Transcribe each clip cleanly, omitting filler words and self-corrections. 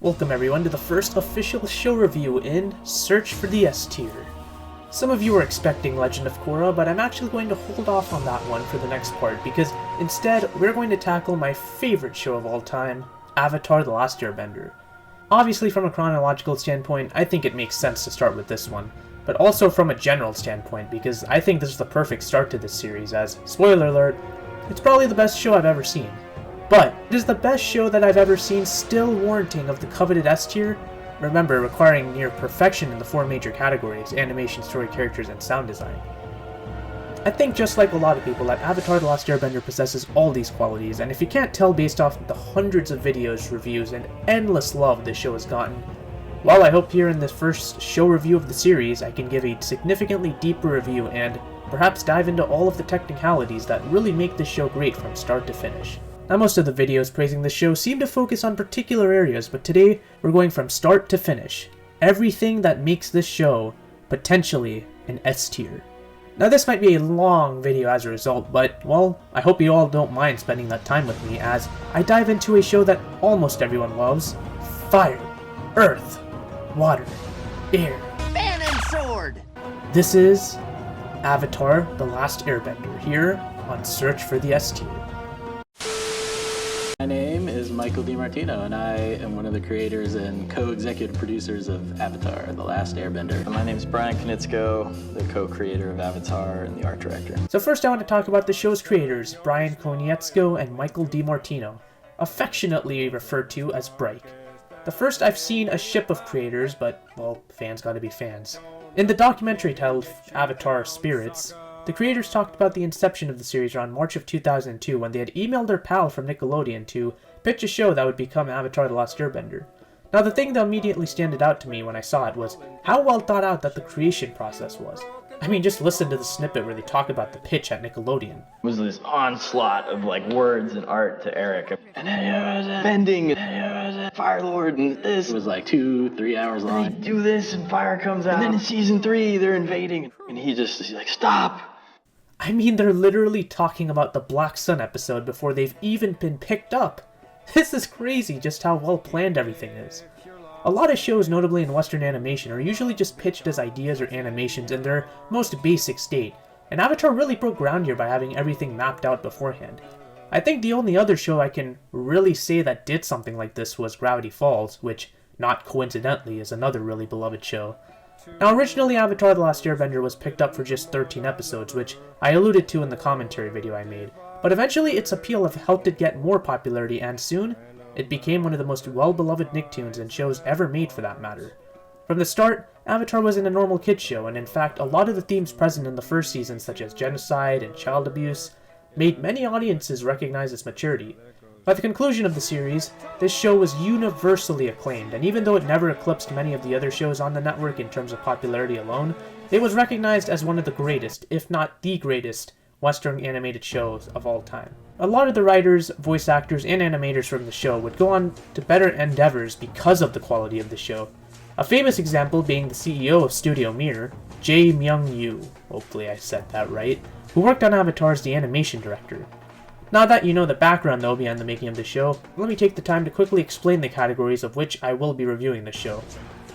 Welcome everyone to the first official show review in Search for the S Tier. Some of you are expecting Legend of Korra, but I'm actually going to hold off on that one for the next part because instead we're going to tackle my favorite show of all time, Avatar: The Last Airbender. Obviously from a chronological standpoint, I think it makes sense to start with this one, but also from a general standpoint because I think this is the perfect start to this series as, spoiler alert, it's probably the best show I've ever seen. But it is the best show that I've ever seen, still warranting of the coveted S tier, remember requiring near perfection in the four major categories: animation, story, characters, and sound design. I think just like a lot of people that Avatar: The Last Airbender possesses all these qualities, and if you can't tell based off the hundreds of videos, reviews, and endless love this show has gotten, well, I hope here in this first show review of the series I can give a significantly deeper review and perhaps dive into all of the technicalities that really make this show great from start to finish. Now, most of the videos praising this show seem to focus on particular areas, but today we're going from start to finish. Everything that makes this show potentially an S tier. Now, this might be a long video as a result, but, well, I hope you all don't mind spending that time with me as I dive into a show that almost everyone loves: fire, earth, water, air, fan and sword! This is Avatar: The Last Airbender here on Search for the S tier. My name is Michael DiMartino, and I am one of the creators and co-executive producers of Avatar: The Last Airbender. My name is Brian Konietzko, the co-creator of Avatar and the art director. So first I want to talk about the show's creators, Brian Konietzko and Michael DiMartino, affectionately referred to as Brike. The first I've seen a ship of creators, but, well, fans gotta be fans. In the documentary titled Avatar: Spirits, the creators talked about the inception of the series around March of 2002 when they had emailed their pal from Nickelodeon to pitch a show that would become Avatar: The Last Airbender. Now, the thing that immediately stood out to me when I saw it was how well thought out that the creation process was. I mean, just listen to the snippet where they talk about the pitch at Nickelodeon. It was this onslaught of words and art to Eric. And then it was bending, and it was Fire Lord, and this was 2-3 hours long. And they do this and fire comes out. And then in season 3 they're invading. And he's like, stop! I mean, they're literally talking about the Black Sun episode before they've even been picked up. This is crazy just how well planned everything is. A lot of shows, notably in Western animation, are usually just pitched as ideas or animations in their most basic state, and Avatar really broke ground here by having everything mapped out beforehand. I think the only other show I can really say that did something like this was Gravity Falls, which, not coincidentally, is another really beloved show. Now, originally Avatar: The Last Airbender was picked up for just 13 episodes, which I alluded to in the commentary video I made, but eventually its appeal have helped it get more popularity, and soon, it became one of the most well-beloved Nicktoons and shows ever made for that matter. From the start, Avatar wasn't a normal kids show, and in fact, a lot of the themes present in the first season, such as genocide and child abuse, made many audiences recognize its maturity. By the conclusion of the series, this show was universally acclaimed, and even though it never eclipsed many of the other shows on the network in terms of popularity alone, it was recognized as one of the greatest, if not the greatest, Western animated shows of all time. A lot of the writers, voice actors, and animators from the show would go on to better endeavors because of the quality of the show. A famous example being the CEO of Studio Mir, Jae Myung-yu, hopefully I said that right, who worked on Avatar as the animation director. Now that you know the background though behind the making of the show, let me take the time to quickly explain the categories of which I will be reviewing the show.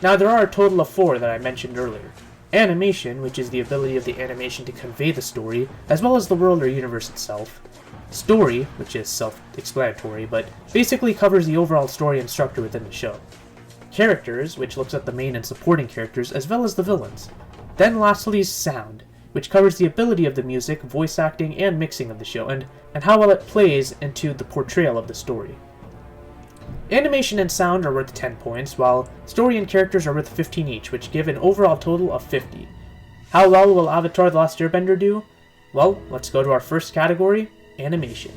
Now there are a total of 4 that I mentioned earlier. Animation, which is the ability of the animation to convey the story, as well as the world or universe itself. Story, which is self-explanatory, but basically covers the overall story and structure within the show. Characters, which looks at the main and supporting characters, as well as the villains. Then lastly is sound, which covers the ability of the music, voice acting, and mixing of the show, and how well it plays into the portrayal of the story. Animation and sound are worth 10 points, while story and characters are worth 15 each, which give an overall total of 50. How well will Avatar: The Last Airbender do? Well, let's go to our first category, animation.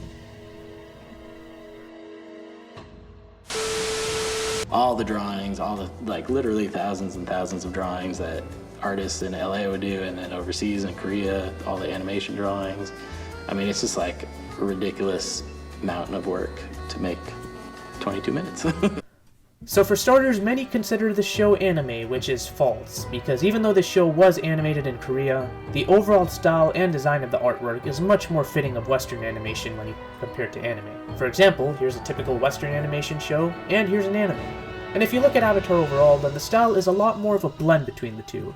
All the drawings, all the, literally thousands and thousands of drawings that artists in LA would do, and then overseas in Korea, all the animation drawings. I mean, it's just a ridiculous mountain of work to make 22 minutes. So for starters, many consider the show anime, which is false, because even though the show was animated in Korea, the overall style and design of the artwork is much more fitting of Western animation when you compare it to anime. For example, here's a typical Western animation show, and here's an anime. And if you look at Avatar overall, then the style is a lot more of a blend between the two.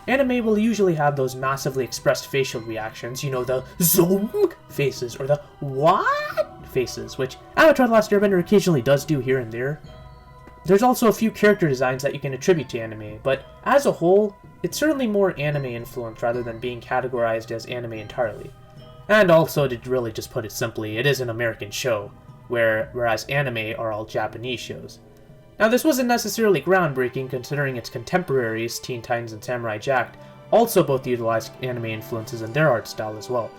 Anime will usually have those massively expressed facial reactions, you know, the zoom faces or the what faces, which Avatar The Last Airbender occasionally does do here and there. There's also a few character designs that you can attribute to anime, but as a whole, it's certainly more anime influenced rather than being categorized as anime entirely. And also, to really just put it simply, it is an American show, whereas anime are all Japanese shows. Now, this wasn't necessarily groundbreaking, considering its contemporaries, Teen Titans and Samurai Jack, also both utilized anime influences in their art style as well.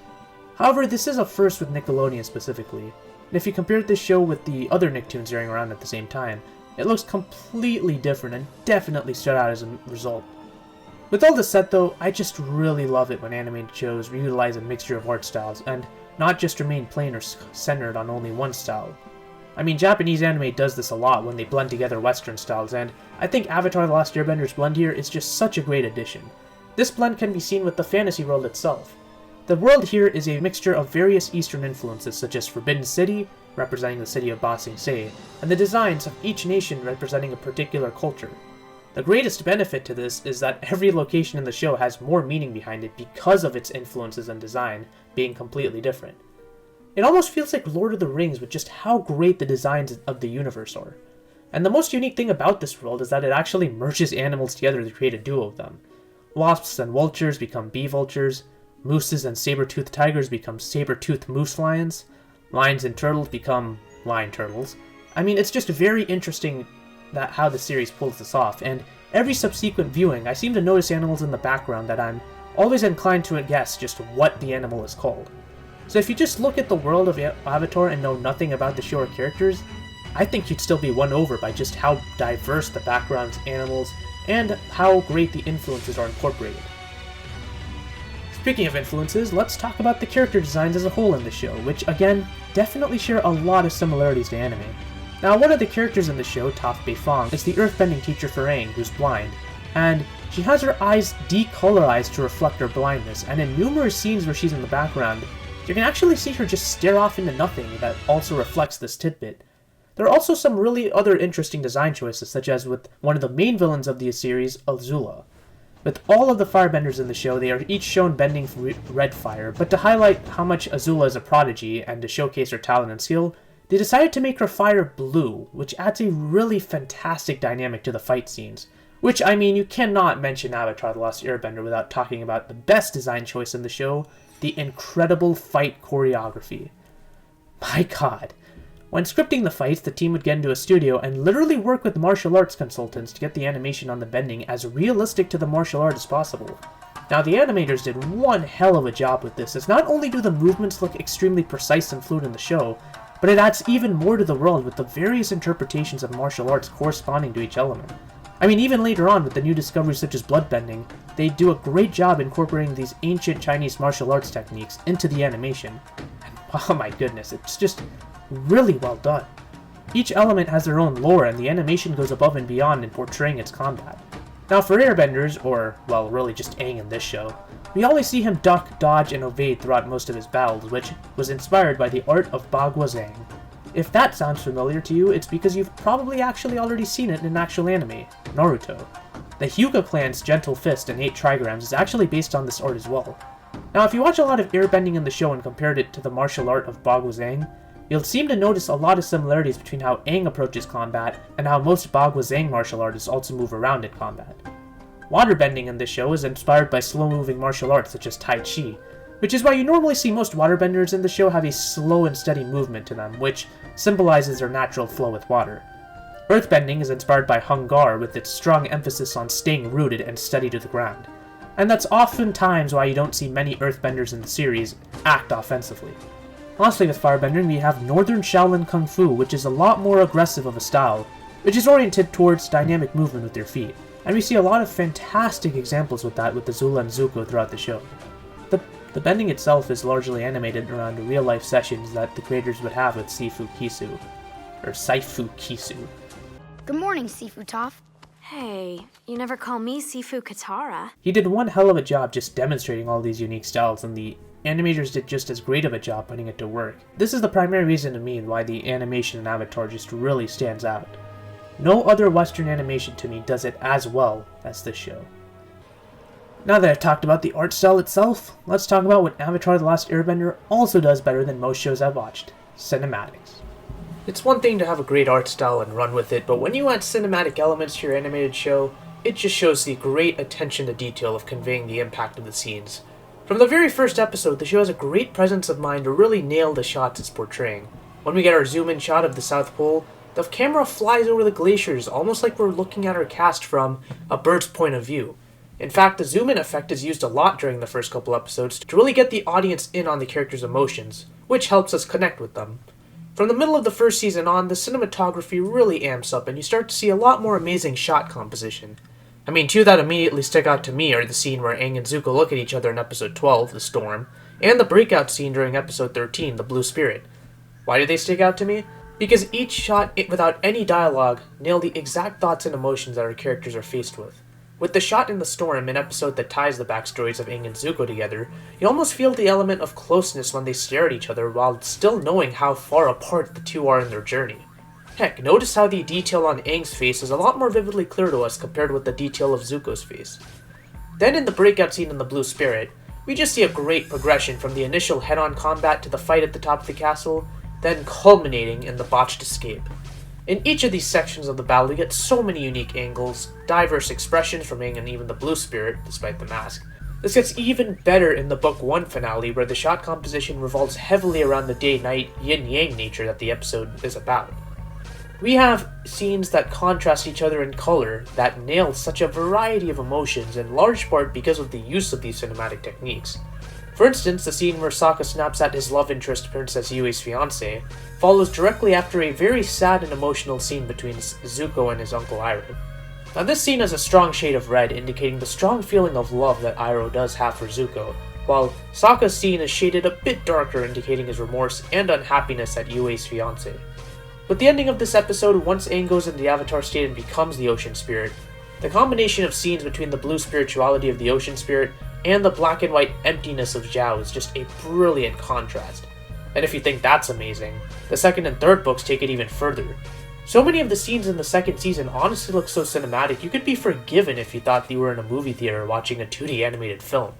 However, this is a first with Nickelodeon specifically, and if you compared this show with the other Nicktoons airing around at the same time, it looks completely different and definitely stood out as a result. With all this said though, I just really love it when animated shows utilize a mixture of art styles, and not just remain plain or centered on only one style. I mean, Japanese anime does this a lot when they blend together Western styles, and I think Avatar The Last Airbender's blend here is just such a great addition. This blend can be seen with the fantasy world itself. The world here is a mixture of various Eastern influences such as Forbidden City, representing the city of Ba Sing Se, and the designs of each nation representing a particular culture. The greatest benefit to this is that every location in the show has more meaning behind it because of its influences and design being completely different. It almost feels like Lord of the Rings with just how great the designs of the universe are. And the most unique thing about this world is that it actually merges animals together to create a duo of them. Wasps and vultures become bee vultures, mooses and saber-toothed tigers become saber-toothed moose lions, lions and turtles become lion turtles. I mean, it's just very interesting that how the series pulls this off, and every subsequent viewing I seem to notice animals in the background that I'm always inclined to guess just what the animal is called. So if you just look at the world of Avatar and know nothing about the show or characters, I think you'd still be won over by just how diverse the backgrounds, animals, and how great the influences are incorporated. Speaking of influences, let's talk about the character designs as a whole in the show, which again, definitely share a lot of similarities to anime. Now, one of the characters in the show, Toph Beifong, is the earthbending teacher for Aang, who's blind, and she has her eyes decolorized to reflect her blindness, and in numerous scenes where she's in the background, you can actually see her just stare off into nothing that also reflects this tidbit. There are also some really other interesting design choices, such as with one of the main villains of the series, Azula. With all of the firebenders in the show, they are each shown bending red fire, but to highlight how much Azula is a prodigy and to showcase her talent and skill, they decided to make her fire blue, which adds a really fantastic dynamic to the fight scenes. Which, I mean, you cannot mention Avatar The Last Airbender without talking about the best design choice in the show, the incredible fight choreography. My god. When scripting the fights, the team would get into a studio and literally work with martial arts consultants to get the animation on the bending as realistic to the martial art as possible. Now, the animators did one hell of a job with this, as not only do the movements look extremely precise and fluid in the show, but it adds even more to the world with the various interpretations of martial arts corresponding to each element. I mean, even later on with the new discoveries such as bloodbending, they do a great job incorporating these ancient Chinese martial arts techniques into the animation. And oh my goodness, it's just really well done. Each element has their own lore, and the animation goes above and beyond in portraying its combat. Now for airbenders, or, well, really just Aang in this show, we always see him duck, dodge, and evade throughout most of his battles, which was inspired by the art of Bagua Zhang. If that sounds familiar to you, it's because you've probably actually already seen it in an actual anime, Naruto. The Hyuga clan's Gentle Fist and 8 trigrams is actually based on this art as well. Now if you watch a lot of airbending in the show and compared it to the martial art of Bagua Zhang, you'll seem to notice a lot of similarities between how Aang approaches combat and how most Bagua Zhang martial artists also move around in combat. Waterbending in this show is inspired by slow-moving martial arts such as Tai Chi, which is why you normally see most waterbenders in the show have a slow and steady movement to them, which symbolizes their natural flow with water. Earthbending is inspired by Hung Gar with its strong emphasis on staying rooted and steady to the ground, and that's oftentimes why you don't see many earthbenders in the series act offensively. Lastly, with firebending, we have Northern Shaolin Kung Fu, which is a lot more aggressive of a style, which is oriented towards dynamic movement with your feet, and we see a lot of fantastic examples with that with the Azula and Zuko throughout the show. The bending itself is largely animated around real-life sessions that the creators would have with Saifu Kisu. Good morning, Sifu Toph. Hey, you never call me Sifu Katara. He did one hell of a job just demonstrating all these unique styles, and the animators did just as great of a job putting it to work. This is the primary reason to me why the animation in Avatar just really stands out. No other Western animation to me does it as well as this show. Now that I've talked about the art style itself, let's talk about what Avatar The Last Airbender also does better than most shows I've watched: cinematics. It's one thing to have a great art style and run with it, but when you add cinematic elements to your animated show, it just shows the great attention to detail of conveying the impact of the scenes. From the very first episode, the show has a great presence of mind to really nail the shots it's portraying. When we get our zoom-in shot of the South Pole, the camera flies over the glaciers, almost like we're looking at our cast from a bird's point of view. In fact, the zoom-in effect is used a lot during the first couple episodes to really get the audience in on the characters' emotions, which helps us connect with them. From the middle of the first season on, the cinematography really amps up and you start to see a lot more amazing shot composition. I mean, two that immediately stick out to me are the scene where Aang and Zuko look at each other in episode 12, The Storm, and the breakout scene during episode 13, The Blue Spirit. Why do they stick out to me? Because each shot, without any dialogue, nail the exact thoughts and emotions that our characters are faced with. With the shot in The Storm, an episode that ties the backstories of Aang and Zuko together, you almost feel the element of closeness when they stare at each other while still knowing how far apart the two are in their journey. Heck, notice how the detail on Aang's face is a lot more vividly clear to us compared with the detail of Zuko's face. Then in the breakout scene in The Blue Spirit, we just see a great progression from the initial head-on combat to the fight at the top of the castle, then culminating in the botched escape. In each of these sections of the battle, we get so many unique angles, diverse expressions from Aang and even the Blue Spirit, despite the mask. This gets even better in the Book 1 finale, where the shot composition revolves heavily around the day-night, yin-yang nature that the episode is about. We have scenes that contrast each other in color that nail such a variety of emotions, in large part because of the use of these cinematic techniques. For instance, the scene where Sokka snaps at his love interest, Princess Yui's fiancé, follows directly after a very sad and emotional scene between Zuko and his uncle Iroh. Now this scene has a strong shade of red, indicating the strong feeling of love that Iroh does have for Zuko, while Sokka's scene is shaded a bit darker, indicating his remorse and unhappiness at Yui's fiancé. With the ending of this episode, once Aang goes into the Avatar state and becomes the Ocean Spirit, the combination of scenes between the blue spirituality of the Ocean Spirit and the black and white emptiness of Zhao is just a brilliant contrast. And if you think that's amazing, the second and third books take it even further. So many of the scenes in the second season honestly look so cinematic, you could be forgiven if you thought you were in a movie theater watching a 2D animated film.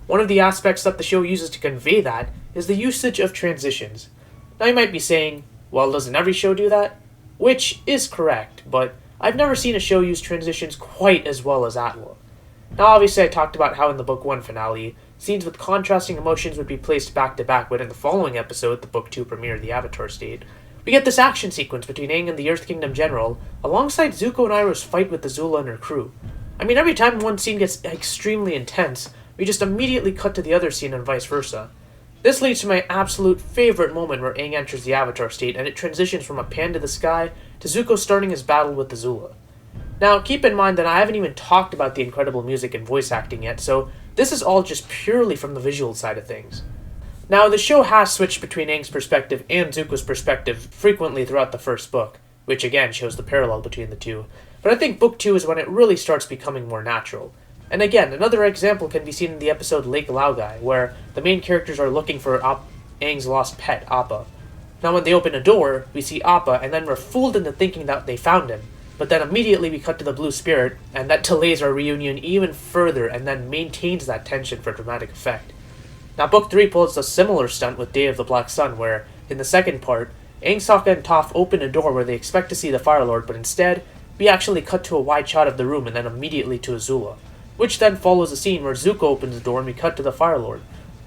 One of the aspects that the show uses to convey that is the usage of transitions. Now you might be saying, well, doesn't every show do that? Which is correct, but I've never seen a show use transitions quite as well as Atla. Now obviously I talked about how in the Book 1 finale, scenes with contrasting emotions would be placed back to back, but in the following episode, the Book 2 premiere, The Avatar State, we get this action sequence between Aang and the Earth Kingdom General, alongside Zuko and Iroh's fight with Azula and her crew. I mean, every time one scene gets extremely intense, we just immediately cut to the other scene and vice versa. This leads to my absolute favorite moment where Aang enters the Avatar State, and it transitions from a pan to the sky to Zuko starting his battle with Azula. Now, keep in mind that I haven't even talked about the incredible music and voice acting yet, so this is all just purely from the visual side of things. Now, the show has switched between Aang's perspective and Zuko's perspective frequently throughout the first book, which again shows the parallel between the two, but I think Book 2 is when it really starts becoming more natural. And again, another example can be seen in the episode Lake Laogai, where the main characters are looking for Aang's lost pet, Appa. Now when they open a door, we see Appa, and then we're fooled into thinking that they found him, but then immediately we cut to the Blue Spirit, and that delays our reunion even further and then maintains that tension for dramatic effect. Now Book 3 pulls a similar stunt with Day of the Black Sun, where, in the second part, Aang, Sokka, and Toph open a door where they expect to see the Fire Lord, but instead, we actually cut to a wide shot of the room and then immediately to Azula, which then follows a scene where Zuko opens the door and we cut to the Fire Lord.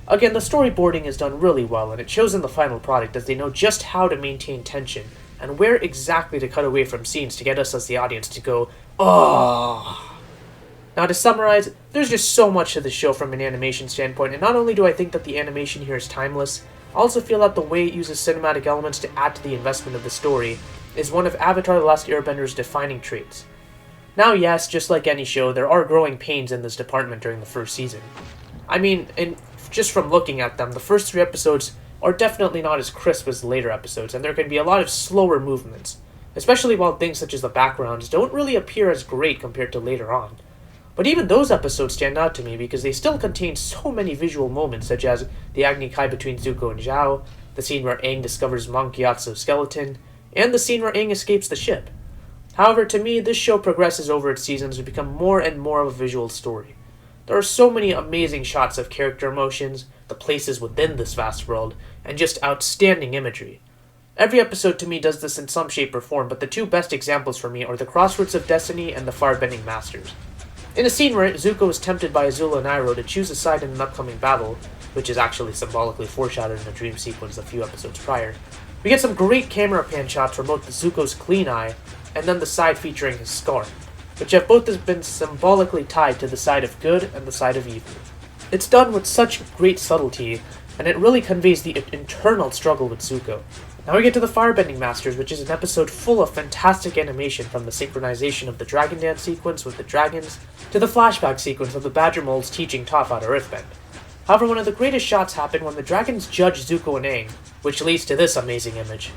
Again, the storyboarding is done really well, and it shows in the final product as they know just how to maintain tension, and where exactly to cut away from scenes to get us as the audience to go, "Oh." Now to summarize, there's just so much to the show from an animation standpoint, and not only do I think that the animation here is timeless, I also feel that the way it uses cinematic elements to add to the investment of the story is one of Avatar The Last Airbender's defining traits. Now yes, just like any show, there are growing pains in this department during the first season. I mean, and just from looking at them, the first 3 episodes are definitely not as crisp as the later episodes, and there can be a lot of slower movements, especially while things such as the backgrounds don't really appear as great compared to later on. But even those episodes stand out to me because they still contain so many visual moments, such as the Agni Kai between Zuko and Zhao, the scene where Aang discovers Mount Gyatso's skeleton, and the scene where Aang escapes the ship. However, to me, this show progresses over its seasons to become more and more of a visual story. There are so many amazing shots of character emotions, the places within this vast world, and just outstanding imagery. Every episode to me does this in some shape or form, but the two best examples for me are the Crosswords of Destiny and the Firebending Masters. In a scene where Zuko is tempted by Azula and Iroh to choose a side in an upcoming battle, which is actually symbolically foreshadowed in a dream sequence a few episodes prior, we get some great camera pan shots from both Zuko's clean eye and then the side featuring his scar, which have both been symbolically tied to the side of good and the side of evil. It's done with such great subtlety, and it really conveys the internal struggle with Zuko. Now we get to the Firebending Masters, which is an episode full of fantastic animation, from the synchronization of the Dragon Dance sequence with the dragons, to the flashback sequence of the Badger Moles teaching Toph how to earthbend. However, one of the greatest shots happen when the dragons judge Zuko and Aang, which leads to this amazing image.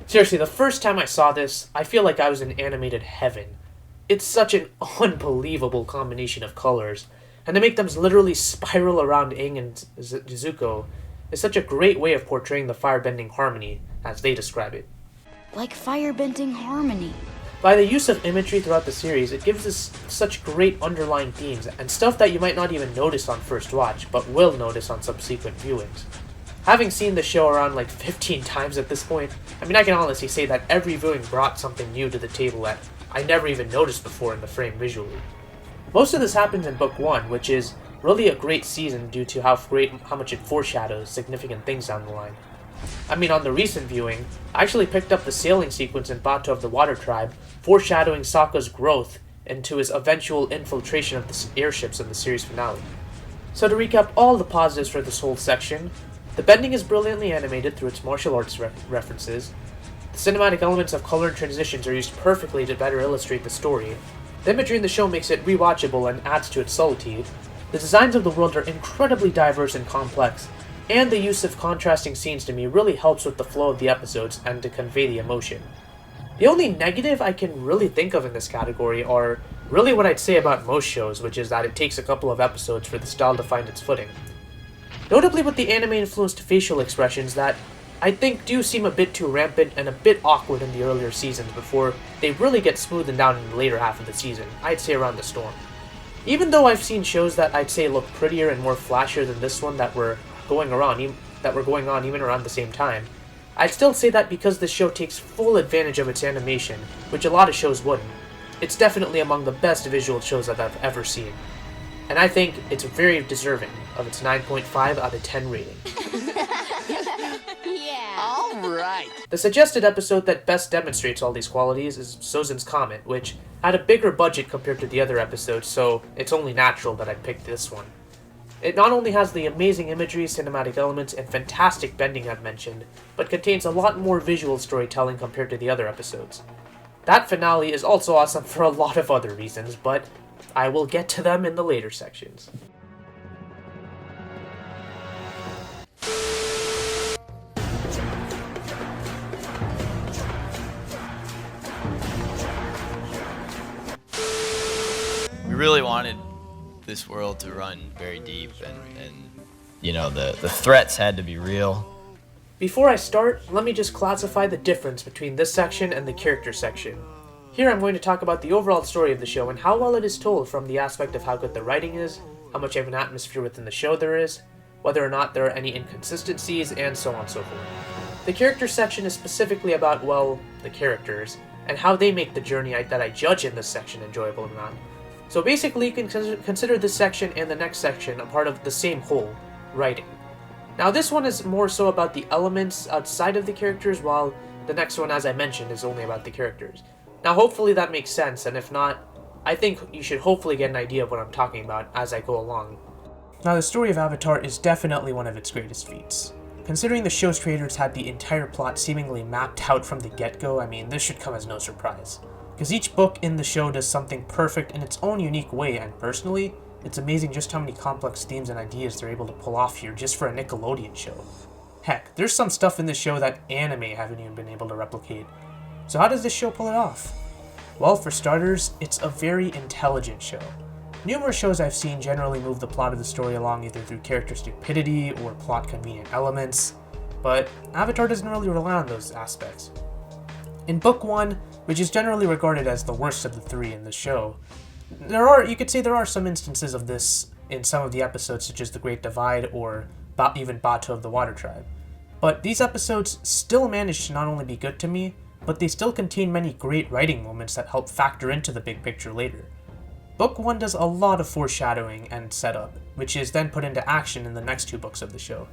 Seriously, the first time I saw this, I feel like I was in animated heaven. It's such an unbelievable combination of colors, and to make them literally spiral around Aang and Zuko is such a great way of portraying the firebending harmony, as they describe it. Like firebending harmony. By the use of imagery throughout the series, it gives us such great underlying themes, and stuff that you might not even notice on first watch, but will notice on subsequent viewings. Having seen the show around like 15 times at this point, I mean, I can honestly say that every viewing brought something new to the table that I never even noticed before in the frame visually. Most of this happens in Book 1, which is really a great season due to how much it foreshadows significant things down the line. I mean, on the recent viewing, I actually picked up the sailing sequence in Bato of the Water Tribe, foreshadowing Sokka's growth into his eventual infiltration of the airships in the series finale. So to recap all the positives for this whole section, the bending is brilliantly animated through its martial arts references. The cinematic elements of color and transitions are used perfectly to better illustrate the story. The imagery in the show makes it rewatchable and adds to its subtlety. The designs of the world are incredibly diverse and complex, and the use of contrasting scenes to me really helps with the flow of the episodes and to convey the emotion. The only negative I can really think of in this category are really what I'd say about most shows, which is that it takes a couple of episodes for the style to find its footing. Notably with the anime-influenced facial expressions that I think do seem a bit too rampant and a bit awkward in the earlier seasons before they really get smoothened down in the later half of the season, I'd say around the storm. Even though I've seen shows that I'd say look prettier and more flashier than this one that were going on even around the same time, I'd still say that because this show takes full advantage of its animation, which a lot of shows wouldn't, it's definitely among the best visual shows that I've ever seen. And I think it's very deserving of its 9.5 out of 10 rating. Yeah. All right. The suggested episode that best demonstrates all these qualities is Sozin's Comet, which had a bigger budget compared to the other episodes, so it's only natural that I picked this one. It not only has the amazing imagery, cinematic elements, and fantastic bending I've mentioned, but contains a lot more visual storytelling compared to the other episodes. That finale is also awesome for a lot of other reasons, but I will get to them in the later sections. We really wanted this world to run very deep, and you know, the threats had to be real. Before I start, let me just classify the difference between this section and the character section. Here I'm going to talk about the overall story of the show and how well it is told, from the aspect of how good the writing is, how much of an atmosphere within the show there is, whether or not there are any inconsistencies, and so on and so forth. The character section is specifically about, well, the characters, and how they make the journey that I judge in this section enjoyable or not. So basically you can consider this section and the next section a part of the same whole, writing. Now this one is more so about the elements outside of the characters, while the next one, as I mentioned, is only about the characters. Now hopefully that makes sense, and if not, I think you should hopefully get an idea of what I'm talking about as I go along. Now the story of Avatar is definitely one of its greatest feats. Considering the show's creators had the entire plot seemingly mapped out from the get-go, I mean, this should come as no surprise. Because each book in the show does something perfect in its own unique way, and personally, it's amazing just how many complex themes and ideas they're able to pull off here just for a Nickelodeon show. Heck, there's some stuff in this show that anime haven't even been able to replicate. So how does this show pull it off? Well, for starters, it's a very intelligent show. Numerous shows I've seen generally move the plot of the story along either through character stupidity or plot convenient elements, but Avatar doesn't really rely on those aspects. In Book 1, which is generally regarded as the worst of the three in the show, you could say there are some instances of this in some of the episodes, such as The Great Divide or even Bato of the Water Tribe. But these episodes still manage to not only be good to me, but they still contain many great writing moments that help factor into the big picture later. Book 1 does a lot of foreshadowing and setup, which is then put into action in the next two books of the show.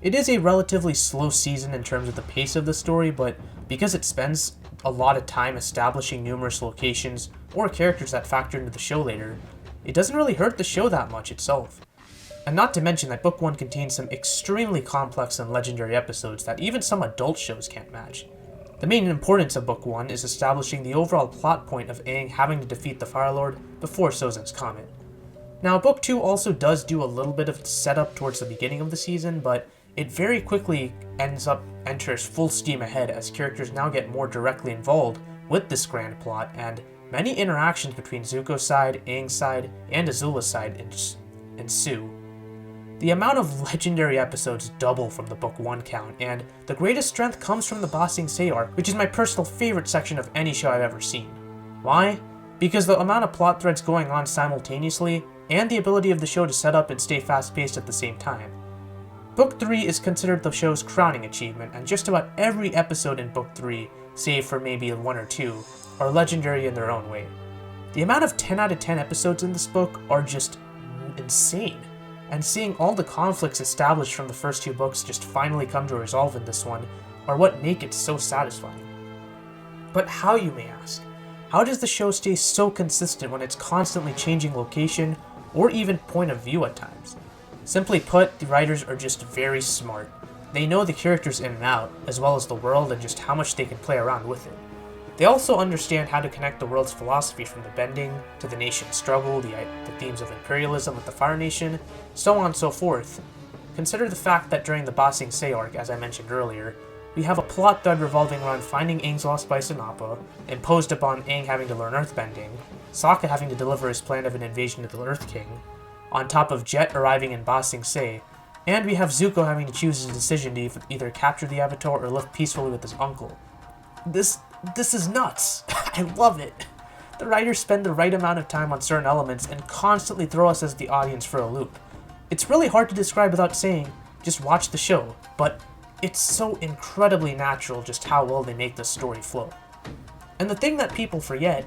It is a relatively slow season in terms of the pace of the story, but because it spends a lot of time establishing numerous locations or characters that factor into the show later, it doesn't really hurt the show that much itself. And not to mention that Book 1 contains some extremely complex and legendary episodes that even some adult shows can't match. The main importance of Book 1 is establishing the overall plot point of Aang having to defeat the Fire Lord before Sozin's Comet. Now, Book 2 also does do a little bit of setup towards the beginning of the season, but it very quickly enters full steam ahead as characters now get more directly involved with this grand plot, and many interactions between Zuko's side, Aang's side, and Azula's side ensue. The amount of legendary episodes double from the Book 1 count, and the greatest strength comes from the Ba Sing Se arc, which is my personal favorite section of any show I've ever seen. Why? Because the amount of plot threads going on simultaneously, and the ability of the show to set up and stay fast-paced at the same time. Book 3 is considered the show's crowning achievement, and just about every episode in Book 3, save for maybe one or two, are legendary in their own way. The amount of 10 out of 10 episodes in this book are just insane, and seeing all the conflicts established from the first two books just finally come to resolve in this one are what make it so satisfying. But how, you may ask? How does the show stay so consistent when it's constantly changing location or even point of view at times? Simply put, the writers are just very smart. They know the characters in and out, as well as the world and just how much they can play around with it. They also understand how to connect the world's philosophy from the bending to the nation's struggle, the themes of imperialism with the Fire Nation, so on and so forth. Consider the fact that during the Ba Sing Se arc, as I mentioned earlier, we have a plot thread revolving around finding Aang's lost spice in Appa, imposed upon Aang having to learn earthbending, Sokka having to deliver his plan of an invasion of the Earth King, on top of Jet arriving in Ba Sing Se, and we have Zuko having to choose his decision to either capture the Avatar or live peacefully with his uncle. This is nuts. I love it. The writers spend the right amount of time on certain elements and constantly throw us as the audience for a loop. It's really hard to describe without saying, just watch the show, but it's so incredibly natural just how well they make the story flow. And the thing that people forget,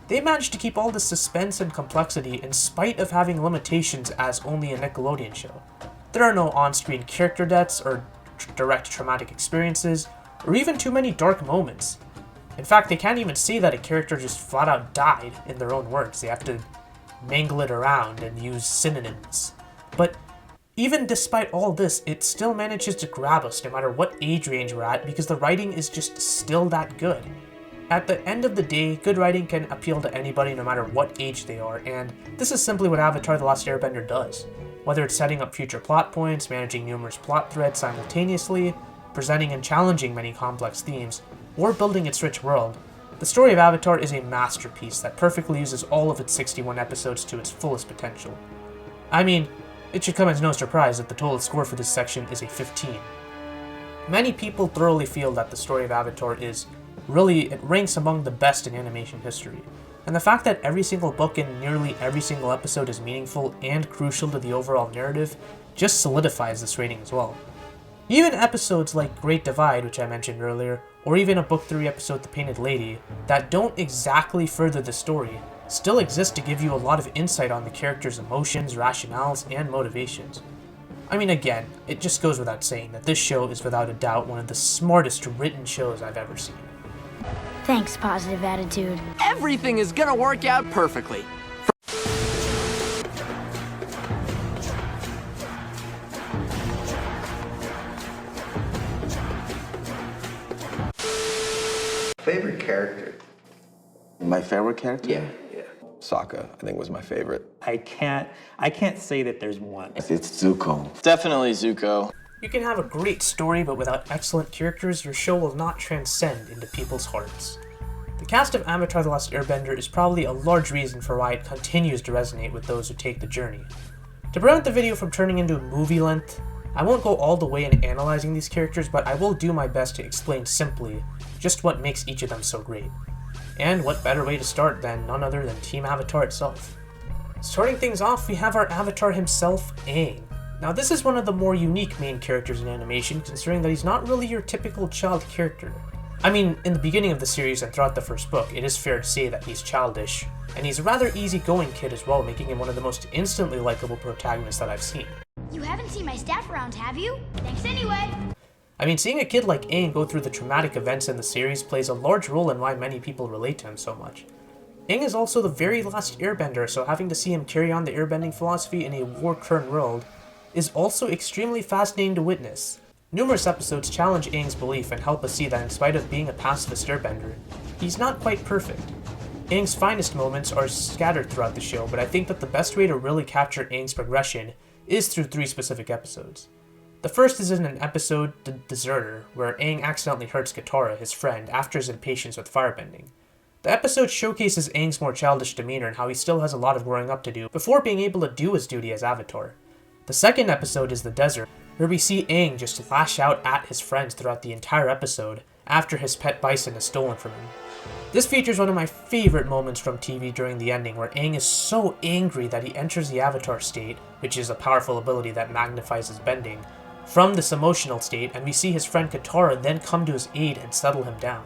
they managed to keep all this suspense and complexity in spite of having limitations as only a Nickelodeon show. There are no on-screen character deaths or direct traumatic experiences, or even too many dark moments. In fact, they can't even say that a character just flat out died in their own words. They have to mangle it around and use synonyms. But even despite all this, it still manages to grab us no matter what age range we're at, because the writing is just still that good. At the end of the day, good writing can appeal to anybody no matter what age they are, and this is simply what Avatar: The Last Airbender does. Whether it's setting up future plot points, managing numerous plot threads simultaneously, presenting and challenging many complex themes, or building its rich world, the story of Avatar is a masterpiece that perfectly uses all of its 61 episodes to its fullest potential. I mean, it should come as no surprise that the total score for this section is a 15. Many people thoroughly feel that the story of Avatar it ranks among the best in animation history, and the fact that every single book and nearly every single episode is meaningful and crucial to the overall narrative just solidifies this rating as well. Even episodes like Great Divide, which I mentioned earlier, or even a Book 3 episode, The Painted Lady, that don't exactly further the story, still exist to give you a lot of insight on the characters' emotions, rationales, and motivations. I mean, again, it just goes without saying that this show is without a doubt one of the smartest written shows I've ever seen. Thanks, Positive Attitude. Everything is gonna work out perfectly. Favorite character? My favorite character? Yeah. Sokka, I think, was my favorite. I can't say that there's one. It's Zuko. Definitely Zuko. You can have a great story, but without excellent characters, your show will not transcend into people's hearts. The cast of Avatar: The Last Airbender is probably a large reason for why it continues to resonate with those who take the journey. To prevent the video from turning into movie length, I won't go all the way in analyzing these characters, but I will do my best to explain simply just what makes each of them so great. And what better way to start than none other than Team Avatar itself. Starting things off, we have our Avatar himself, Aang. Now this is one of the more unique main characters in animation, considering that he's not really your typical child character. I mean, in the beginning of the series and throughout the first book, it is fair to say that he's childish, and he's a rather easygoing kid as well, making him one of the most instantly likable protagonists that I've seen. You haven't seen my staff around, have you? Thanks anyway. I mean, seeing a kid like Aang go through the traumatic events in the series plays a large role in why many people relate to him so much. Aang is also the very last airbender, so having to see him carry on the airbending philosophy in a war-torn world is also extremely fascinating to witness. Numerous episodes challenge Aang's belief and help us see that in spite of being a pacifist airbender, he's not quite perfect. Aang's finest moments are scattered throughout the show, but I think that the best way to really capture Aang's progression is through 3 specific episodes. The first is in an episode, The Deserter, where Aang accidentally hurts Katara, his friend, after his impatience with firebending. The episode showcases Aang's more childish demeanor and how he still has a lot of growing up to do before being able to do his duty as Avatar. The second episode is The Desert, where we see Aang just lash out at his friends throughout the entire episode after his pet bison is stolen from him. This features one of my favorite moments from TV during the ending, where Aang is so angry that he enters the Avatar state, which is a powerful ability that magnifies his bending, from this emotional state, and we see his friend Katara then come to his aid and settle him down.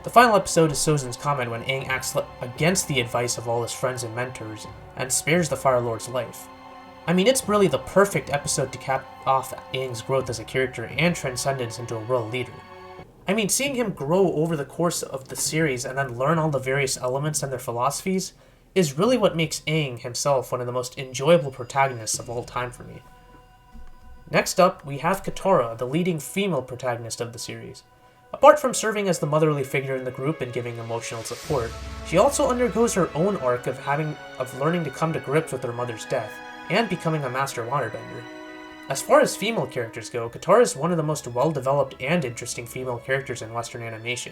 The final episode is Sozin's comment when Aang acts against the advice of all his friends and mentors, and spares the Fire Lord's life. I mean, it's really the perfect episode to cap off Aang's growth as a character and transcendence into a world leader. I mean, seeing him grow over the course of the series and then learn all the various elements and their philosophies is really what makes Aang himself one of the most enjoyable protagonists of all time for me. Next up, we have Katara, the leading female protagonist of the series. Apart from serving as the motherly figure in the group and giving emotional support, she also undergoes her own arc of learning to come to grips with her mother's death, and becoming a master waterbender. As far as female characters go, Katara is one of the most well-developed and interesting female characters in Western animation.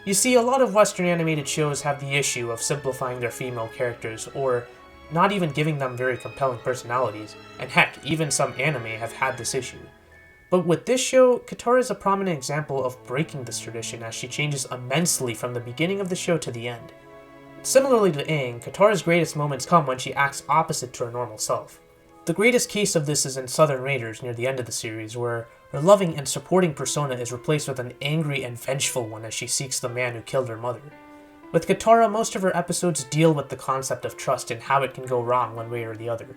You see, a lot of Western animated shows have the issue of simplifying their female characters, or not even giving them very compelling personalities, and heck, even some anime have had this issue. But with this show, Katara is a prominent example of breaking this tradition as she changes immensely from the beginning of the show to the end. Similarly to Aang, Katara's greatest moments come when she acts opposite to her normal self. The greatest case of this is in Southern Raiders near the end of the series, where her loving and supporting persona is replaced with an angry and vengeful one as she seeks the man who killed her mother. With Katara, most of her episodes deal with the concept of trust and how it can go wrong one way or the other.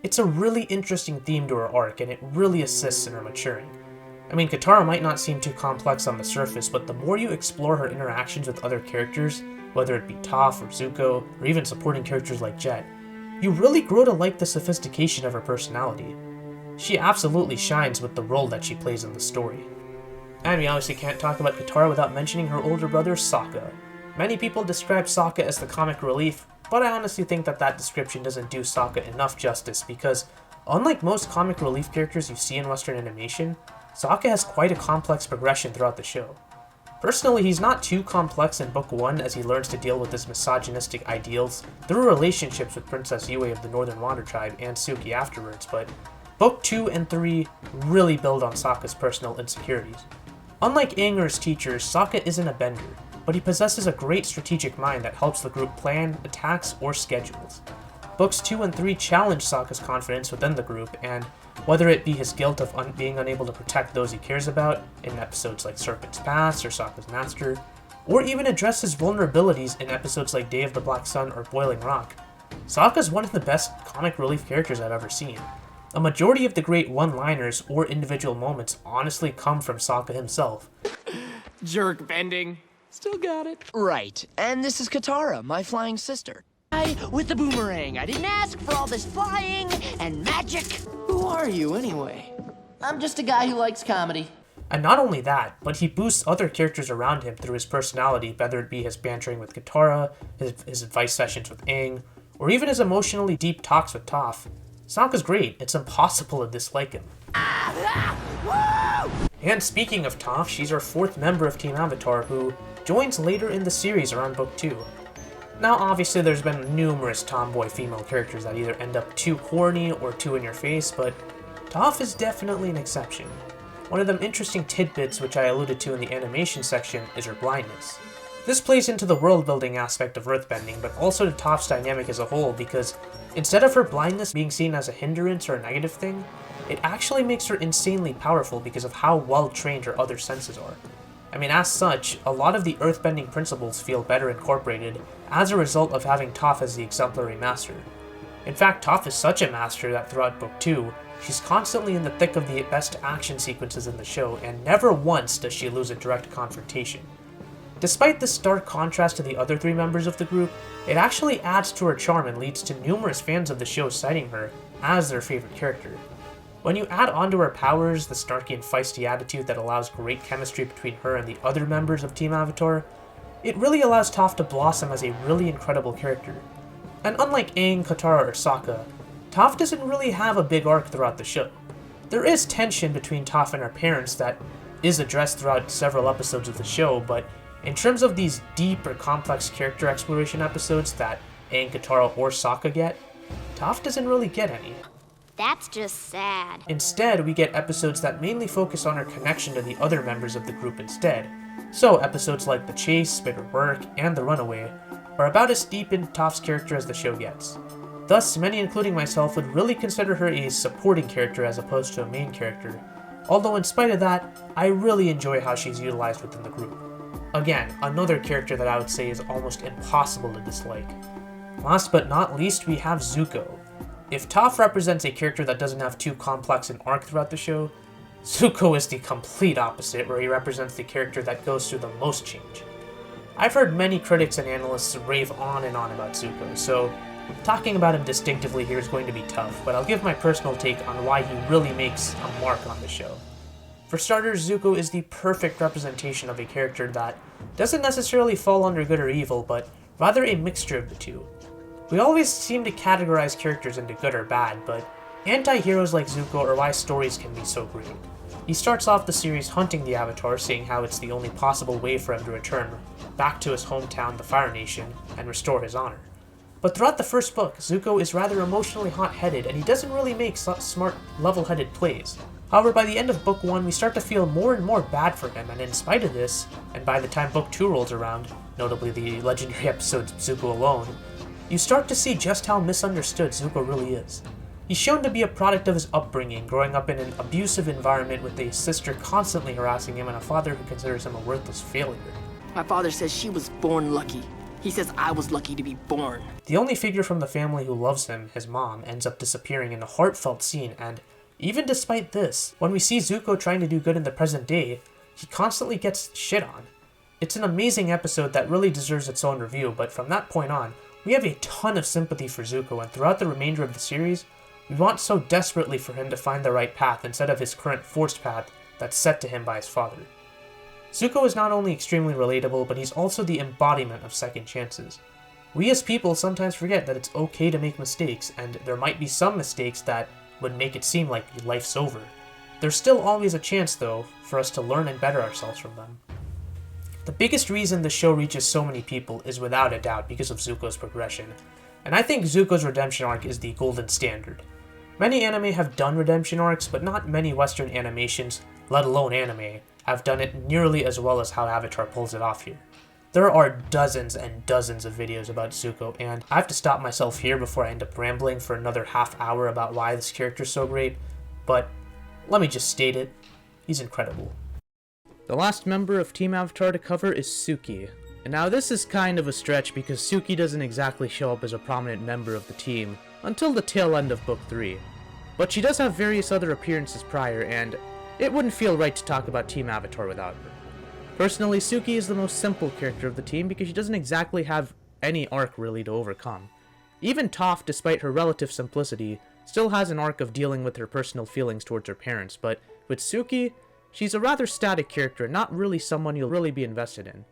It's a really interesting theme to her arc, and it really assists in her maturing. I mean, Katara might not seem too complex on the surface, but the more you explore her interactions with other characters, whether it be Toph or Zuko, or even supporting characters like Jet, you really grow to like the sophistication of her personality. She absolutely shines with the role that she plays in the story. And we obviously can't talk about Katara without mentioning her older brother, Sokka. Many people describe Sokka as the comic relief, but I honestly think that description doesn't do Sokka enough justice because, unlike most comic relief characters you see in Western animation, Sokka has quite a complex progression throughout the show. Personally, he's not too complex in Book 1 as he learns to deal with his misogynistic ideals through relationships with Princess Yue of the Northern Water Tribe and Suki afterwards, but Book 2 and 3 really build on Sokka's personal insecurities. Unlike Aang or his teachers, Sokka isn't a bender, but he possesses a great strategic mind that helps the group plan attacks or schedules. Books 2 and 3 challenge Sokka's confidence within the group, and whether it be his guilt of being unable to protect those he cares about in episodes like Serpent's Pass or Sokka's Master, or even address his vulnerabilities in episodes like Day of the Black Sun or Boiling Rock, Sokka's one of the best comic relief characters I've ever seen. A majority of the great one-liners or individual moments honestly come from Sokka himself. Jerk bending. Still got it. Right, and this is Katara, my flying sister. With the boomerang. I didn't ask for all this flying and magic. Who are you, anyway? I'm just a guy who likes comedy. And not only that, but he boosts other characters around him through his personality, whether it be his bantering with Katara, his advice sessions with Aang, or even his emotionally deep talks with Toph. Sokka's great. It's impossible to dislike him. Aang And speaking of Toph, she's our 4th member of Team Avatar who joins later in the series around Book 2. Now obviously there's been numerous tomboy female characters that either end up too corny or too in your face, but Toph is definitely an exception. One of them interesting tidbits which I alluded to in the animation section is her blindness. This plays into the world-building aspect of earthbending, but also to Toph's dynamic as a whole, because instead of her blindness being seen as a hindrance or a negative thing, it actually makes her insanely powerful because of how well-trained her other senses are. I mean, as such, a lot of the earthbending principles feel better incorporated as a result of having Toph as the exemplary master. In fact, Toph is such a master that throughout Book 2, she's constantly in the thick of the best action sequences in the show, and never once does she lose a direct confrontation. Despite this stark contrast to the other 3 members of the group, it actually adds to her charm and leads to numerous fans of the show citing her as their favorite character. When you add onto her powers the snarky and feisty attitude that allows great chemistry between her and the other members of Team Avatar, it really allows Toph to blossom as a really incredible character. And unlike Aang, Katara, or Sokka, Toph doesn't really have a big arc throughout the show. There is tension between Toph and her parents that is addressed throughout several episodes of the show, but in terms of these deep or complex character exploration episodes that Aang, Katara, or Sokka get, Toph doesn't really get any. That's just sad. Instead, we get episodes that mainly focus on her connection to the other members of the group instead. So episodes like The Chase, Bitter Work, and The Runaway are about as deep in Toph's character as the show gets. Thus, many including myself would really consider her a supporting character as opposed to a main character, although in spite of that, I really enjoy how she's utilized within the group. Again, another character that I would say is almost impossible to dislike. Last but not least, we have Zuko. If Toph represents a character that doesn't have too complex an arc throughout the show, Zuko is the complete opposite, where he represents the character that goes through the most change. I've heard many critics and analysts rave on and on about Zuko, so talking about him distinctively here is going to be tough, but I'll give my personal take on why he really makes a mark on the show. For starters, Zuko is the perfect representation of a character that doesn't necessarily fall under good or evil, but rather a mixture of the two. We always seem to categorize characters into good or bad, but anti-heroes like Zuko are why stories can be so great. He starts off the series hunting the Avatar, saying how it's the only possible way for him to return back to his hometown, the Fire Nation, and restore his honor. But throughout the first book, Zuko is rather emotionally hot-headed, and he doesn't really make smart, level-headed plays. However, by the end of Book 1, we start to feel more and more bad for him, and in spite of this, and by the time Book 2 rolls around, notably the legendary episode Zuko Alone, you start to see just how misunderstood Zuko really is. He's shown to be a product of his upbringing, growing up in an abusive environment with a sister constantly harassing him and a father who considers him a worthless failure. My father says she was born lucky. He says I was lucky to be born. The only figure from the family who loves him, his mom, ends up disappearing in a heartfelt scene, and even despite this, when we see Zuko trying to do good in the present day, he constantly gets shit on. It's an amazing episode that really deserves its own review, but from that point on, we have a ton of sympathy for Zuko, and throughout the remainder of the series, we want so desperately for him to find the right path instead of his current forced path that's set to him by his father. Zuko is not only extremely relatable, but he's also the embodiment of second chances. We as people sometimes forget that it's okay to make mistakes, and there might be some mistakes that would make it seem like life's over. There's still always a chance, though, for us to learn and better ourselves from them. The biggest reason the show reaches so many people is without a doubt because of Zuko's progression, and I think Zuko's redemption arc is the golden standard. Many anime have done redemption arcs, but not many Western animations, let alone anime, have done it nearly as well as how Avatar pulls it off here. There are dozens and dozens of videos about Zuko, and I have to stop myself here before I end up rambling for another half hour about why this character's so great, but let me just state it, he's incredible. The last member of Team Avatar to cover is Suki. And now this is kind of a stretch because Suki doesn't exactly show up as a prominent member of the team until the tail end of Book 3. But she does have various other appearances prior, and it wouldn't feel right to talk about Team Avatar without her. Personally, Suki is the most simple character of the team because she doesn't exactly have any arc really to overcome. Even Toph, despite her relative simplicity, still has an arc of dealing with her personal feelings towards her parents, but with Suki, she's a rather static character, not really someone you'll really be invested in.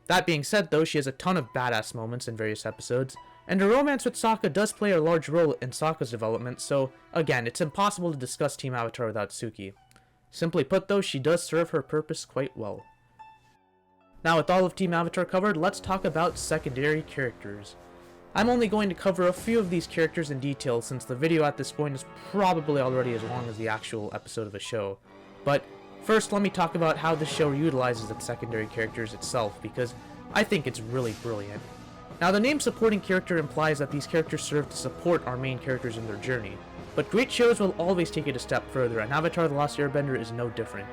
That being said though, she has a ton of badass moments in various episodes, and her romance with Sokka does play a large role in Sokka's development, so again, it's impossible to discuss Team Avatar without Suki. Simply put though, she does serve her purpose quite well. Now with all of Team Avatar covered, let's talk about secondary characters. I'm only going to cover a few of these characters in detail since the video at this point is probably already as long as the actual episode of the show. But first, let me talk about how the show utilizes its secondary characters itself, because I think it's really brilliant. Now, the name supporting character implies that these characters serve to support our main characters in their journey, but great shows will always take it a step further, and Avatar: The Last Airbender is no different.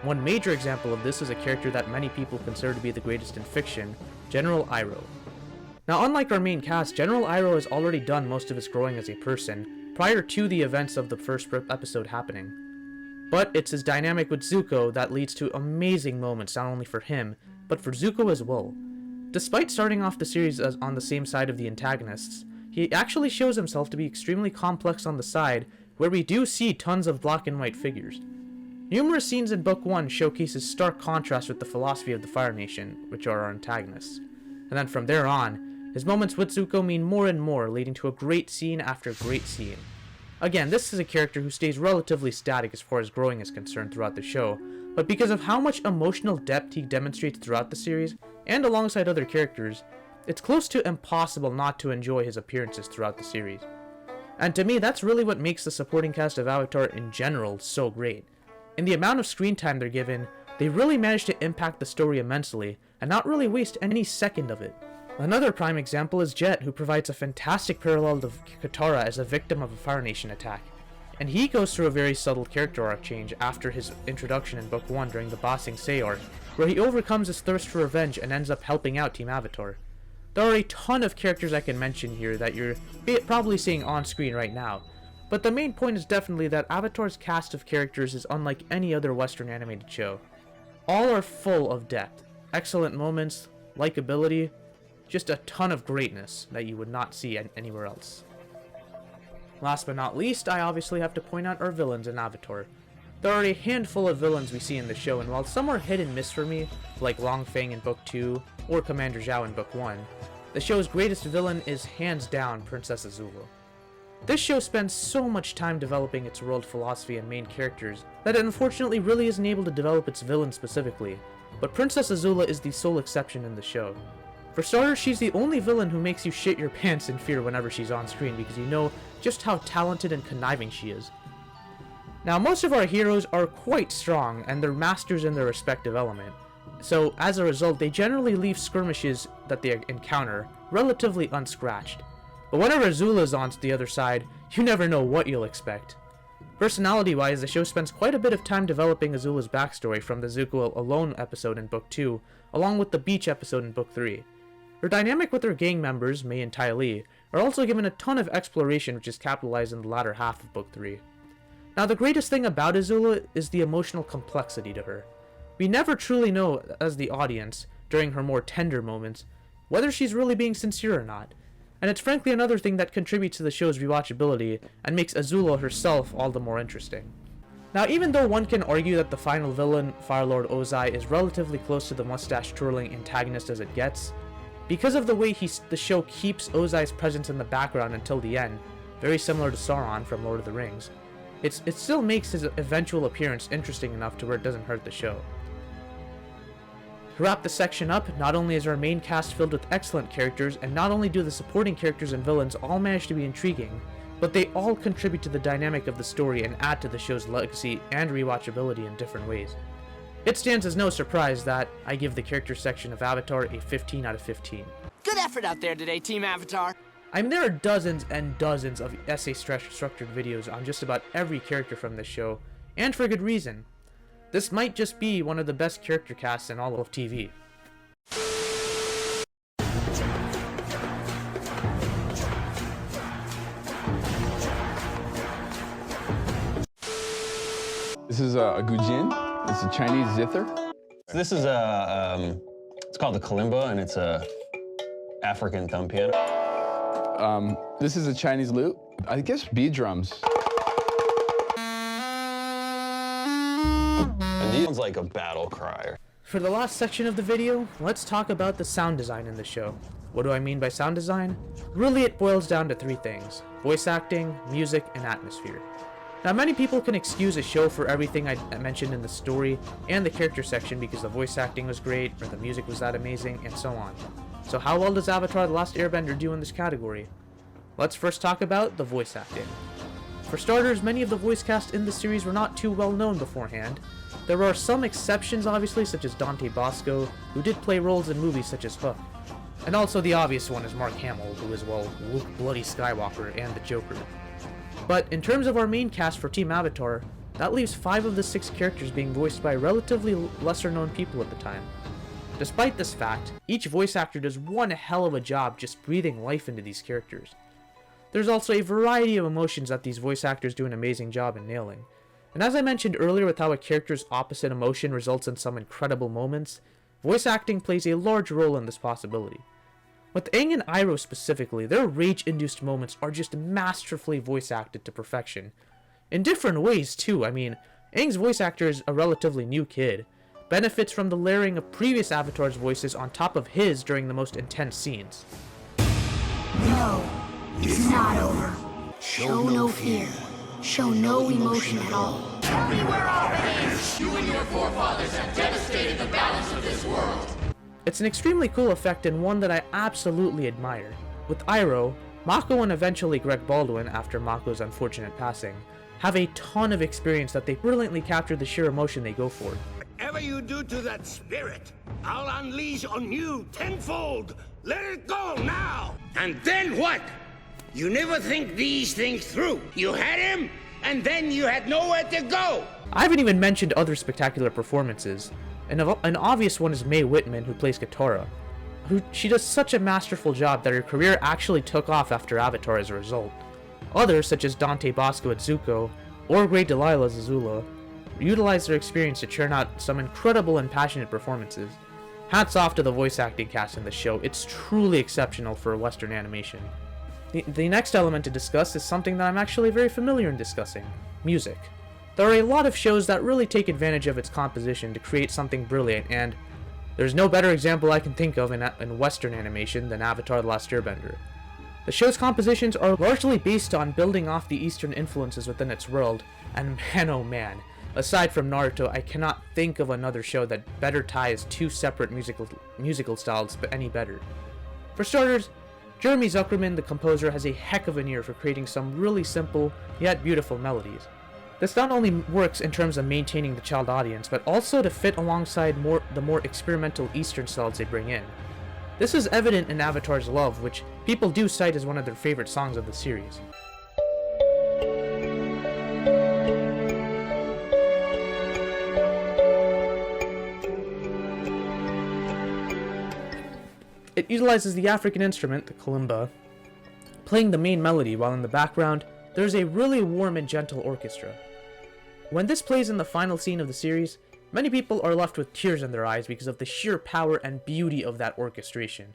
One major example of this is a character that many people consider to be the greatest in fiction, General Iroh. Now, unlike our main cast, General Iroh has already done most of his growing as a person, prior to the events of the first episode happening. But it's his dynamic with Zuko that leads to amazing moments not only for him, but for Zuko as well. Despite starting off the series as on the same side of the antagonists, he actually shows himself to be extremely complex on the side, where we do see tons of black and white figures. Numerous scenes in Book 1 showcases stark contrast with the philosophy of the Fire Nation, which are our antagonists. And then from there on, his moments with Zuko mean more and more, leading to a great scene after great scene. Again, this is a character who stays relatively static as far as growing is concerned throughout the show, but because of how much emotional depth he demonstrates throughout the series, and alongside other characters, it's close to impossible not to enjoy his appearances throughout the series. And to me, that's really what makes the supporting cast of Avatar in general so great. In the amount of screen time they're given, they really manage to impact the story immensely, and not really waste any second of it. Another prime example is Jet, who provides a fantastic parallel to Katara as a victim of a Fire Nation attack. And he goes through a very subtle character arc change after his introduction in Book 1 during the Ba Sing Se arc, where he overcomes his thirst for revenge and ends up helping out Team Avatar. There are a ton of characters I can mention here that you're probably seeing on screen right now, but the main point is definitely that Avatar's cast of characters is unlike any other Western animated show. All are full of depth, excellent moments, likability, just a ton of greatness that you would not see anywhere else. Last but not least, I obviously have to point out our villains in Avatar. There are a handful of villains we see in the show, and while some are hit and miss for me, like Long Feng in Book 2 or Commander Zhao in Book 1, the show's greatest villain is hands down Princess Azula. This show spends so much time developing its world philosophy and main characters that it unfortunately really isn't able to develop its villain specifically, but Princess Azula is the sole exception in the show. For starters, she's the only villain who makes you shit your pants in fear whenever she's on screen because you know just how talented and conniving she is. Now, most of our heroes are quite strong and they're masters in their respective element, so as a result they generally leave skirmishes that they encounter relatively unscratched. But whenever Azula's on the other side, you never know what you'll expect. Personality-wise, the show spends quite a bit of time developing Azula's backstory from the Zuko Alone episode in Book 2, along with the beach episode in Book 3. Her dynamic with her gang members, Mei and Ty Lee, are also given a ton of exploration which is capitalized in the latter half of Book 3. Now, the greatest thing about Azula is the emotional complexity to her. We never truly know, as the audience, during her more tender moments, whether she's really being sincere or not. And it's frankly another thing that contributes to the show's rewatchability and makes Azula herself all the more interesting. Now, even though one can argue that the final villain, Fire Lord Ozai, is relatively close to the mustache-twirling antagonist as it gets, because of the way the show keeps Ozai's presence in the background until the end, very similar to Sauron from Lord of the Rings, it still makes his eventual appearance interesting enough to where it doesn't hurt the show. To wrap this section up, not only is our main cast filled with excellent characters, and not only do the supporting characters and villains all manage to be intriguing, but they all contribute to the dynamic of the story and add to the show's legacy and rewatchability in different ways. It stands as no surprise that I give the character section of Avatar a 15 out of 15. Good effort out there today, Team Avatar. I mean, there are dozens and dozens of essay-structured videos on just about every character from this show, and for good reason. This might just be one of the best character casts in all of TV. This is a gujin. It's a Chinese zither. This is it's called the kalimba, and it's a African thumb piano. This is a Chinese lute. I guess bead drums. And these one's like a battle cry. For the last section of the video, let's talk about the sound design in the show. What do I mean by sound design? Really, it boils down to three things: voice acting, music, and atmosphere. Now, many people can excuse a show for everything I mentioned in the story and the character section because the voice acting was great, or the music was that amazing, and so on. So how well does Avatar The Last Airbender do in this category? Let's first talk about the voice acting. For starters, many of the voice cast in the series were not too well known beforehand. There are some exceptions, obviously, such as Dante Bosco, who did play roles in movies such as Hook. And also the obvious one is Mark Hamill, who is, well, Luke Bloody Skywalker and the Joker. But in terms of our main cast for Team Avatar, that leaves 5 of the 6 characters being voiced by relatively lesser known people at the time. Despite this fact, each voice actor does one hell of a job just breathing life into these characters. There's also a variety of emotions that these voice actors do an amazing job in nailing. And as I mentioned earlier with how a character's opposite emotion results in some incredible moments, voice acting plays a large role in this possibility. With Aang and Iroh specifically, their rage-induced moments are just masterfully voice acted to perfection. In different ways too. I mean, Aang's voice actor is a relatively new kid, benefits from the layering of previous Avatar's voices on top of his during the most intense scenes. No, it's not over. Show no fear. Show no emotion at all. Tell me where Alvin is! You and your forefathers have devastated the balance of this world. It's an extremely cool effect and one that I absolutely admire. With Iroh, Mako and eventually Greg Baldwin, after Mako's unfortunate passing, have a ton of experience that they brilliantly capture the sheer emotion they go for. Whatever you do to that spirit, I'll unleash on you tenfold. Let it go now! And then what? You never think these things through. You had him, and then you had nowhere to go. I haven't even mentioned other spectacular performances. An obvious one is Mae Whitman, who plays Katara. She does such a masterful job that her career actually took off after Avatar as a result. Others, such as Dante Bosco as Zuko, or Great Delilah as Azula, utilize their experience to churn out some incredible and passionate performances. Hats off to the voice acting cast in the show. It's truly exceptional for Western animation. The next element to discuss is something that I'm actually very familiar in discussing: music. There are a lot of shows that really take advantage of its composition to create something brilliant, and there's no better example I can think of in Western animation than Avatar: The Last Airbender. The show's compositions are largely based on building off the Eastern influences within its world, and man oh man, aside from Naruto, I cannot think of another show that better ties 2 separate musical styles any better. For starters, Jeremy Zuckerman, the composer, has a heck of an ear for creating some really simple, yet beautiful melodies. This not only works in terms of maintaining the child audience, but also to fit alongside the more experimental Eastern styles they bring in. This is evident in Avatar's Love, which people do cite as one of their favorite songs of the series. It utilizes the African instrument, the kalimba, playing the main melody, while in the background, there's a really warm and gentle orchestra. When this plays in the final scene of the series, many people are left with tears in their eyes because of the sheer power and beauty of that orchestration.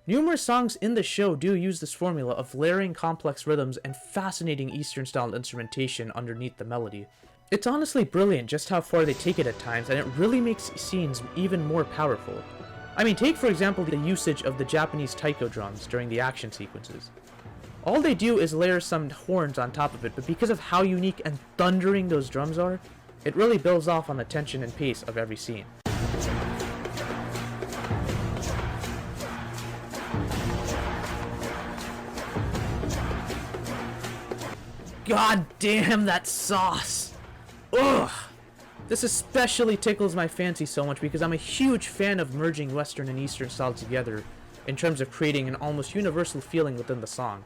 Numerous songs in the show do use this formula of layering complex rhythms and fascinating Eastern-style instrumentation underneath the melody. It's honestly brilliant just how far they take it at times, and it really makes scenes even more powerful. I mean, take for example the usage of the Japanese taiko drums during the action sequences. All they do is layer some horns on top of it, but because of how unique and thundering those drums are, it really builds off on the tension and pace of every scene. God damn that sauce! Ugh! This especially tickles my fancy so much because I'm a huge fan of merging Western and Eastern styles together in terms of creating an almost universal feeling within the song.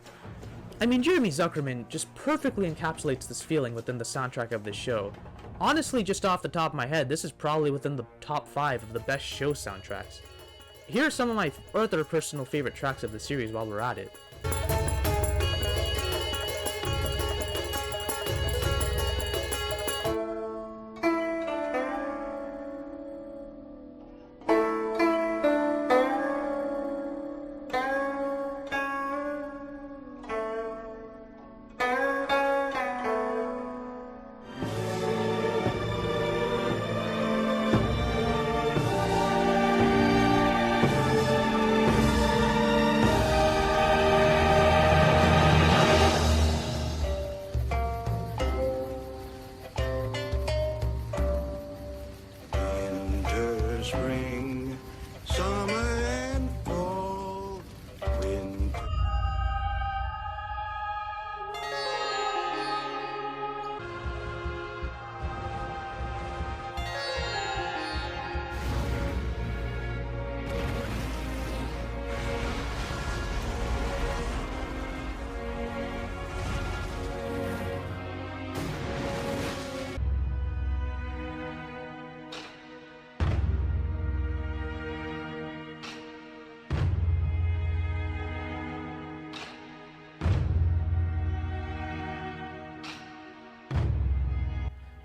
I mean, Jeremy Zuckerman just perfectly encapsulates this feeling within the soundtrack of this show. Honestly, just off the top of my head, this is probably within the top 5 of the best show soundtracks. Here are some of my other personal favorite tracks of the series while we're at it. spring, summer and fall, winter.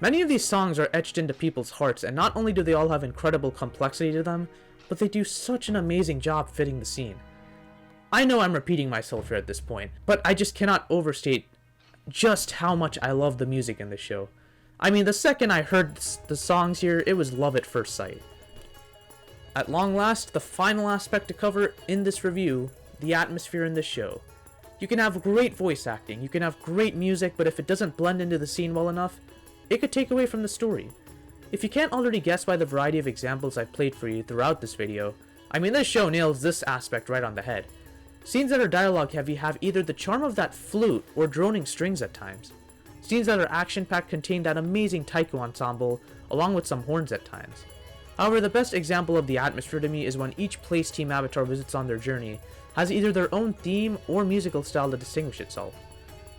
Many of these songs are etched into people's hearts, and not only do they all have incredible complexity to them, but they do such an amazing job fitting the scene. I know I'm repeating myself here at this point, but I just cannot overstate just how much I love the music in this show. I mean, the second I heard the songs here, it was love at first sight. At long last, the final aspect to cover in this review, the atmosphere in this show. You can have great voice acting, you can have great music, but if it doesn't blend into the scene well enough, it could take away from the story. If you can't already guess by the variety of examples I've played for you throughout this video, I mean, this show nails this aspect right on the head. Scenes that are dialogue heavy have either the charm of that flute or droning strings at times. Scenes that are action-packed contain that amazing taiko ensemble, along with some horns at times. However, the best example of the atmosphere to me is when each place Team Avatar visits on their journey has either their own theme or musical style to distinguish itself.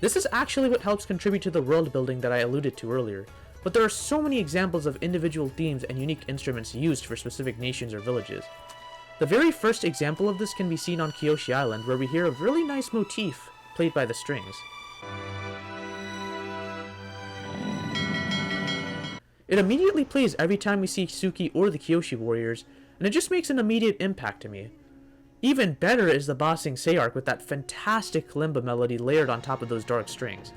This is actually what helps contribute to the world building that I alluded to earlier, but there are so many examples of individual themes and unique instruments used for specific nations or villages. The very first example of this can be seen on Kyoshi Island, where we hear a really nice motif played by the strings. It immediately plays every time we see Suki or the Kyoshi warriors, and it just makes an immediate impact to me. Even better is the Ba Sing Se arc with that fantastic kalimba melody layered on top of those dark strings.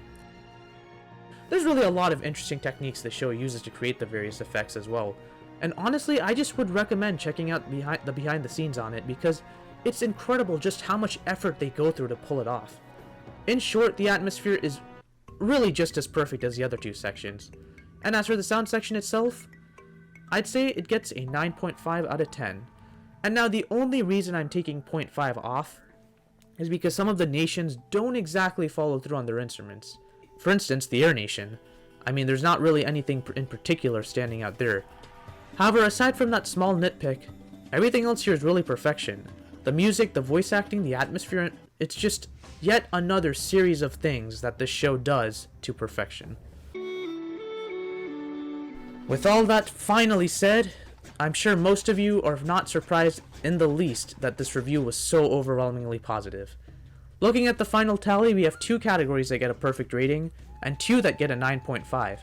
There's really a lot of interesting techniques the show uses to create the various effects as well, and honestly I just would recommend checking out behind the scenes on it because it's incredible just how much effort they go through to pull it off. In short, the atmosphere is really just as perfect as the other two sections, and as for the sound section itself, I'd say it gets a 9.5 out of 10. And now the only reason I'm taking 0.5 off is because some of the nations don't exactly follow through on their instruments. For instance, the Air Nation. I mean, there's not really anything in particular standing out there. However, aside from that small nitpick, everything else here is really perfection. The music, the voice acting, the atmosphere, it's just yet another series of things that this show does to perfection. With all that finally said, I'm sure most of you are not surprised in the least that this review was so overwhelmingly positive. Looking at the final tally, we have 2 categories that get a perfect rating, and 2 that get a 9.5.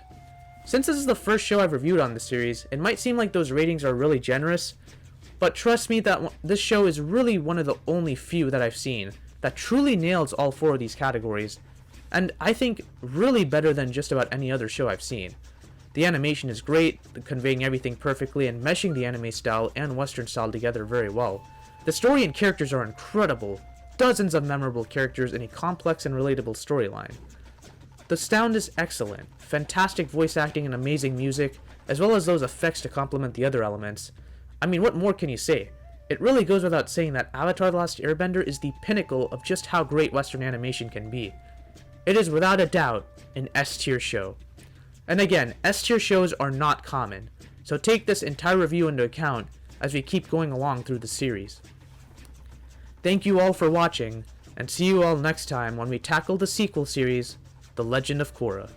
Since this is the first show I've reviewed on the series, it might seem like those ratings are really generous, but trust me that this show is really one of the only few that I've seen that truly nails all 4 of these categories, and I think really better than just about any other show I've seen. The animation is great, conveying everything perfectly and meshing the anime style and Western style together very well. The story and characters are incredible, dozens of memorable characters in a complex and relatable storyline. The sound is excellent, fantastic voice acting and amazing music, as well as those effects to complement the other elements. I mean, what more can you say? It really goes without saying that Avatar: The Last Airbender is the pinnacle of just how great Western animation can be. It is without a doubt an S-tier show. And again, S-tier shows are not common, so take this entire review into account as we keep going along through the series. Thank you all for watching, and see you all next time when we tackle the sequel series, The Legend of Korra.